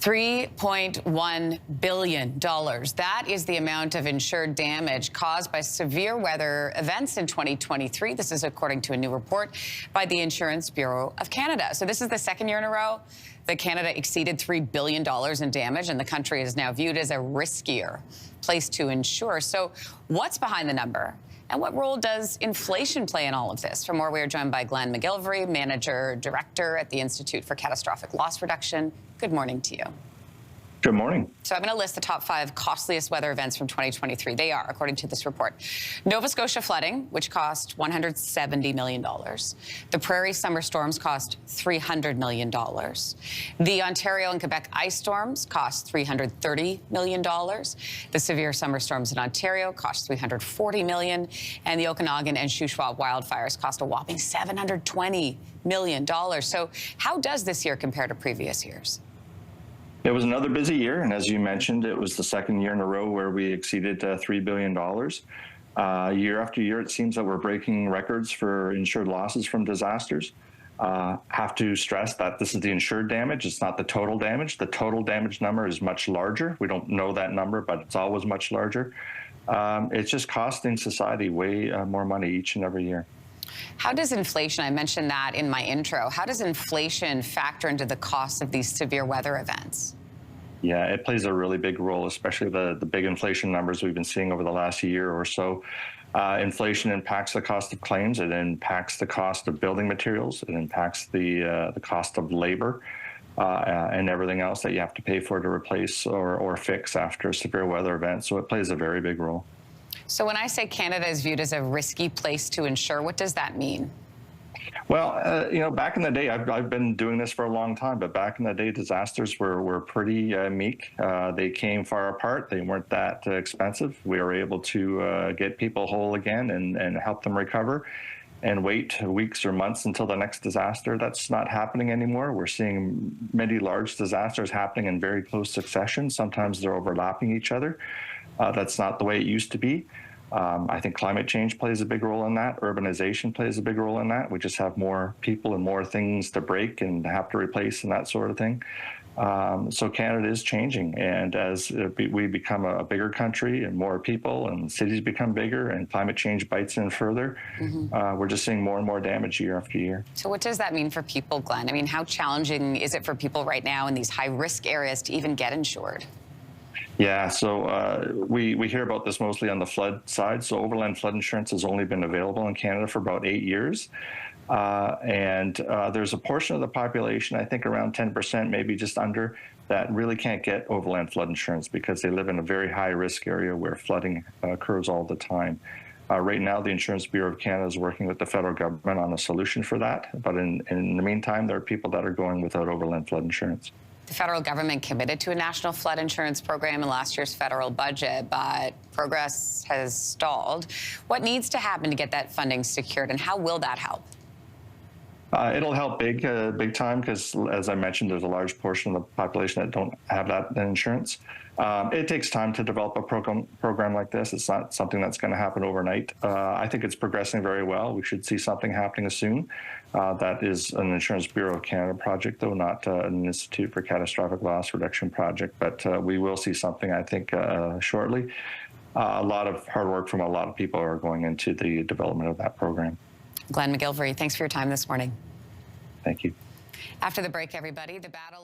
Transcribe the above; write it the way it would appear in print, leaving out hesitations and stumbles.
$3.1 billion. That is the amount of insured damage caused by severe weather events in 2023. This is according to a new report by the Insurance Bureau of Canada. So this is the second year in a row that Canada exceeded $3 billion in damage, and the country is now viewed as a riskier place to insure. So what's behind the number? And what role does inflation play in all of this? For more, we are joined by McGillivray, Manager Director at the Institute for Catastrophic Loss Reduction. Good morning to you. Good morning. So I'm going to list the top 5 costliest weather events from 2023. They are, according to this report, Nova Scotia flooding, which cost $170 million. The Prairie summer storms cost $300 million. The Ontario and Quebec ice storms cost $330 million. The severe summer storms in Ontario cost $340 million. And the Okanagan and Shuswap wildfires cost a whopping $720 million. So how does this year compare to previous years? It was another busy year, and as you mentioned, it was the second year in a row where we exceeded $3 billion. Year after year, it seems that we're breaking records for insured losses from disasters. Have to stress that this is the insured damage. It's not the total damage. The total damage number is much larger. We don't know that number, but it's always much larger. It's just costing society way more money each and every year. How does inflation, I mentioned that in my intro, how does inflation factor into the cost of these severe weather events? Yeah, it plays a really big role, especially the big inflation numbers we've been seeing over the last year or so. Inflation impacts the cost of claims. It impacts the cost of building materials. It impacts the cost of labor and everything else that you have to pay for to replace or fix after a severe weather event. So it plays a very big role. So when I say Canada is viewed as a risky place to insure, what does that mean? Well, you know, back in the day, I've been doing this for a long time, but back in the day, disasters were pretty meek. They came far apart. They weren't that expensive. We were able to get people whole again and help them recover and wait weeks or months until the next disaster. That's not happening anymore. We're seeing many large disasters happening in very close succession. Sometimes they're overlapping each other. That's not the way it used to be. I think climate change plays a big role in that. Urbanization plays a big role in that. We just have more people and more things to break and have to replace and that sort of thing. So Canada is changing. And as we become a bigger country and more people and cities become bigger and climate change bites in further, we're just seeing more and more damage year after year. So what does that mean for people, Glenn? I mean, how challenging is it for people right now in these high-risk areas to even get insured? Yeah, so we hear about this mostly on the flood side. So overland flood insurance has only been available in Canada for about 8 years. And there's a portion of the population, I think around 10%, maybe just under, that really can't get overland flood insurance because they live in a very high-risk area where flooding occurs all the time. Right now, the Insurance Bureau of Canada is working with the federal government on a solution for that. But in the meantime, there are people that are going without overland flood insurance. The federal government committed to a national flood insurance program in last year's federal budget, but progress has stalled. What needs to happen to get that funding secured, and how will that help? It'll help big time because, as I mentioned, there's a large portion of the population that don't have that insurance. It takes time to develop a program like this. It's not something that's going to happen overnight. I think it's progressing very well. We should see something happening soon. That is an Insurance Bureau of Canada project, though, not an Institute for Catastrophic Loss Reduction project. But we will see something, I think, shortly. A lot of hard work from a lot of people are going into the development of that program. Glenn McGillivray, thanks for your time this morning. Thank you. After the break, everybody, the battle of